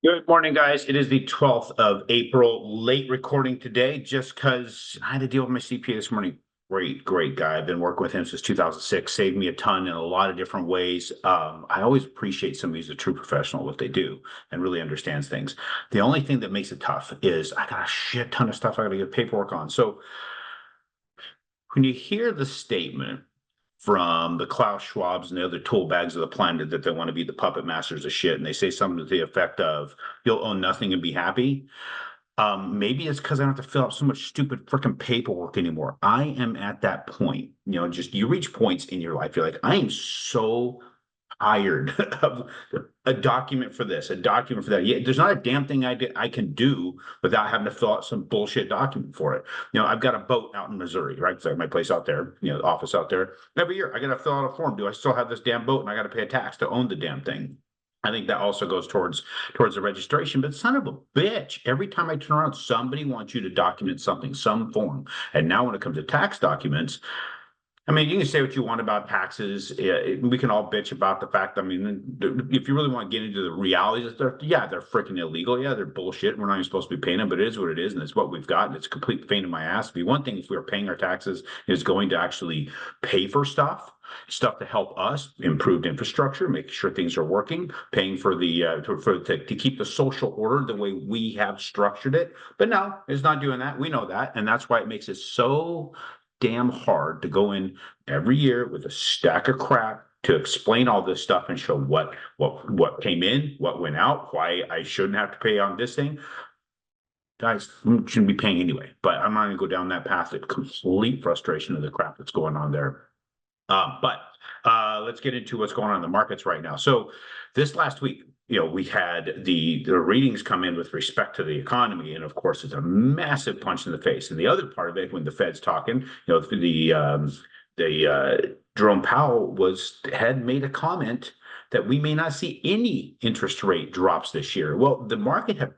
Good morning, guys. It is the 12th of April. Late recording today just because I had to deal with my CPA this morning. Great guy. I've been working with him since 2006. Saved me a ton in a lot of different ways. I always appreciate somebody who's a true professional, what they do, and really understands things. The only thing that makes it tough is I got a shit ton of stuff I got to get paperwork on. So when you hear the statement from the Klaus Schwabs and the other tool bags of the planet that they want to be the puppet masters of shit, and they say something to the effect of, "You'll own nothing and be happy." Maybe it's because I don't have to fill out so much stupid freaking paperwork anymore. I am at that point. Just you reach points in your life, you're like, I am so tired of a document for this, a document for that. Yeah, there's not a damn thing I can do without having to fill out some bullshit document for it. I've got a boat out in Missouri, right? So my place out there, the office out there. Every year I got to fill out a form. Do I still have this damn boat? And I got to pay a tax to own the damn thing. I think that also goes towards the registration. But son of a bitch, every time I turn around, somebody wants you to document something, some form. And now when it comes to tax documents, I mean, you can say what you want about taxes. We can all bitch about the fact. I mean, if you really want to get into the realities, they're freaking illegal. Yeah, they're bullshit. We're not even supposed to be paying them, but it is what it is, and it's what we've got. And it's a complete pain in my ass. It'd be one thing if we were paying our taxes is going to actually pay for stuff to help us, improved infrastructure, making sure things are working, paying for to keep the social order the way we have structured it. But no, it's not doing that. We know that, and that's why it makes it so damn hard to go in every year with a stack of crap to explain all this stuff and show what came in, what went out, why I shouldn't have to pay on this thing. Guys shouldn't be paying anyway, but I'm not going to go down that path of complete frustration of the crap that's going on there. But let's get into what's going on in the markets right now. So this last week, we had the readings come in with respect to the economy, and of course, it's a massive punch in the face. And the other part of it, when the Fed's talking, Jerome Powell had made a comment that we may not see any interest rate drops this year. Well, the market had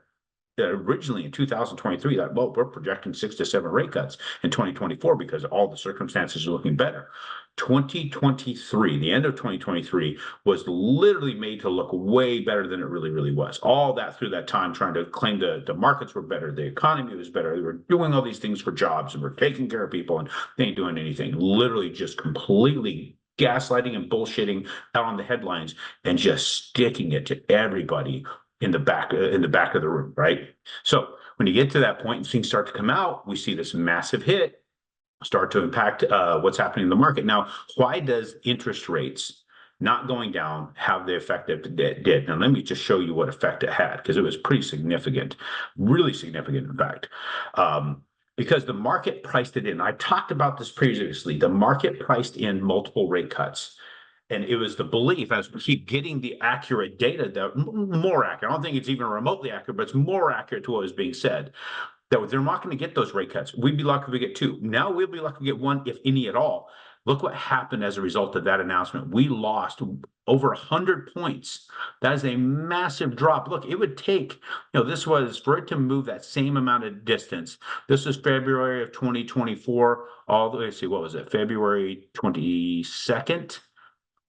originally in 2023 that, well, we're projecting 6 to 7 rate cuts in 2024 because all the circumstances are looking better. 2023, the end of 2023, was literally made to look way better than it really was. All that through that time, trying to claim the markets were better, the economy was better, they were doing all these things for jobs and we're taking care of people, and they ain't doing anything. Literally just completely gaslighting and bullshitting out on the headlines and just sticking it to everybody in the back of the room, right? So when you get to that point and things start to come out, we see this massive hit start to impact what's happening in the market. Now, why does interest rates not going down have the effect that it did? Now, let me just show you what effect it had, because it was pretty significant, really significant, in fact. Because the market priced it in. I talked about this previously. The market priced in multiple rate cuts. And it was the belief, as we keep getting the accurate data, that more accurate. I don't think it's even remotely accurate, but it's more accurate to what was being said, that they're not going to get those rate cuts. We'd be lucky if we get two. Now we'll be lucky to get one, if any at all. Look what happened as a result of that announcement. We lost over 100 points. That is a massive drop. Look, it would take, this was for it to move that same amount of distance. This is February of 2024, all the way, let's see, what was it? February 22nd,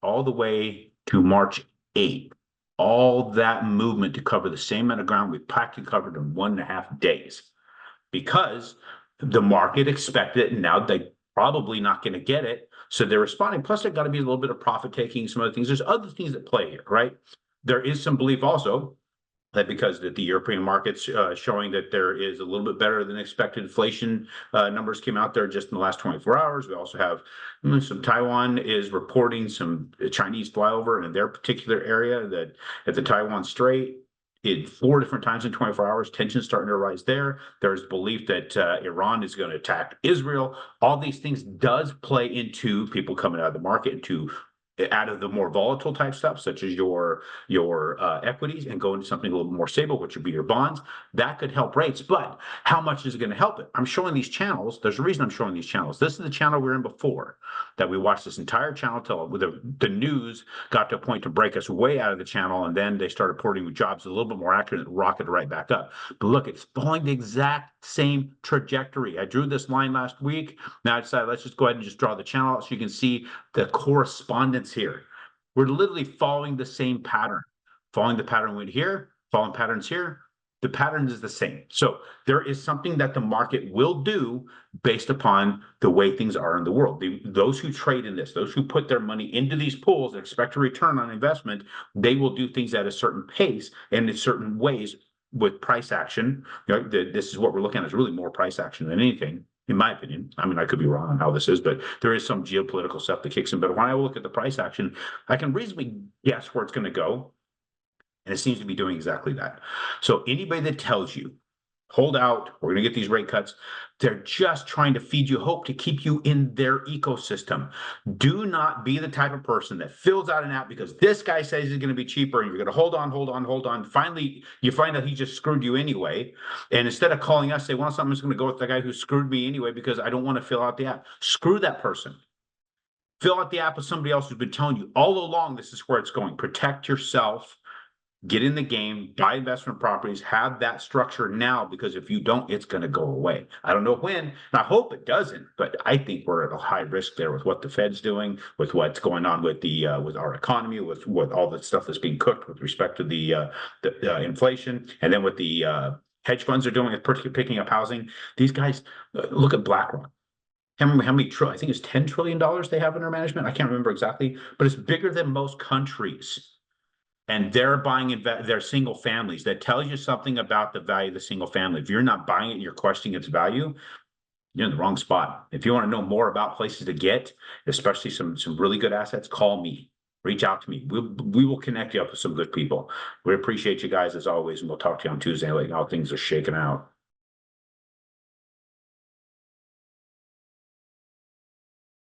all the way to March 8th. All that movement to cover the same amount of ground we practically covered in 1.5 days, because the market expected it, and now they're probably not going to get it. So they're responding. Plus, there got to be a little bit of profit taking, some other things. There's other things that play here, right? There is some belief also that because the European markets showing that there is a little bit better than expected inflation numbers came out there just in the last 24 hours. We also have some Taiwan is reporting some Chinese flyover in their particular area, that at the Taiwan Strait, in 4 different times in 24 hours, tensions starting to rise there. There's belief that Iran is going to attack Israel. All these things does play into people coming out of the market, into out of the more volatile type stuff, such as your equities, and go into something a little more stable, which would be your bonds. That could help rates, but how much is it going to help it? I'm showing these channels. There's a reason I'm showing these channels. This is the channel we were in before, that we watched this entire channel till the news got to a point to break us way out of the channel, and then they started reporting jobs a little bit more accurate and rocketed right back up. But look, it's following the exact same trajectory. I drew this line last week. Now I decided let's just go ahead and just draw the channel out so you can see the correspondence here. We're literally following the same pattern. Following the pattern we went here, following patterns here. The pattern is the same. So there is something that the market will do based upon the way things are in the world. Those who trade in this, those who put their money into these pools and expect a return on investment, they will do things at a certain pace and in certain ways with price action. This is what we're looking at, is really more price action than anything, in my opinion. I mean, I could be wrong on how this is, but there is some geopolitical stuff that kicks in. But when I look at the price action, I can reasonably guess where it's going to go. And it seems to be doing exactly that. So anybody that tells you, hold out, we're going to get these rate cuts, they're just trying to feed you hope to keep you in their ecosystem. Do not be the type of person that fills out an app because this guy says he's going to be cheaper and you're going to hold on. Finally, you find out he just screwed you anyway. And instead of calling us, say, well, something's going to go with the guy who screwed me anyway because I don't want to fill out the app. Screw that person. Fill out the app with somebody else who's been telling you all along this is where it's going. Protect yourself. Get in the game, buy investment properties, have that structure now, because if you don't, it's going to go away. I don't know when, and I hope it doesn't, but I think we're at a high risk there with what the Fed's doing, with what's going on with the with our economy, with all the stuff that's being cooked with respect to the inflation, and then with the hedge funds are doing, particularly picking up housing. These guys, look at BlackRock. How many I think it's $10 trillion they have under management. I can't remember exactly, but it's bigger than most countries. And they're buying their single families. That tells you something about the value of the single family. If you're not buying it and you're questioning its value, you're in the wrong spot. If you want to know more about places to get, especially some really good assets, call me. Reach out to me. We will connect you up with some good people. We appreciate you guys as always, and we'll talk to you on Tuesday, like how things are shaking out.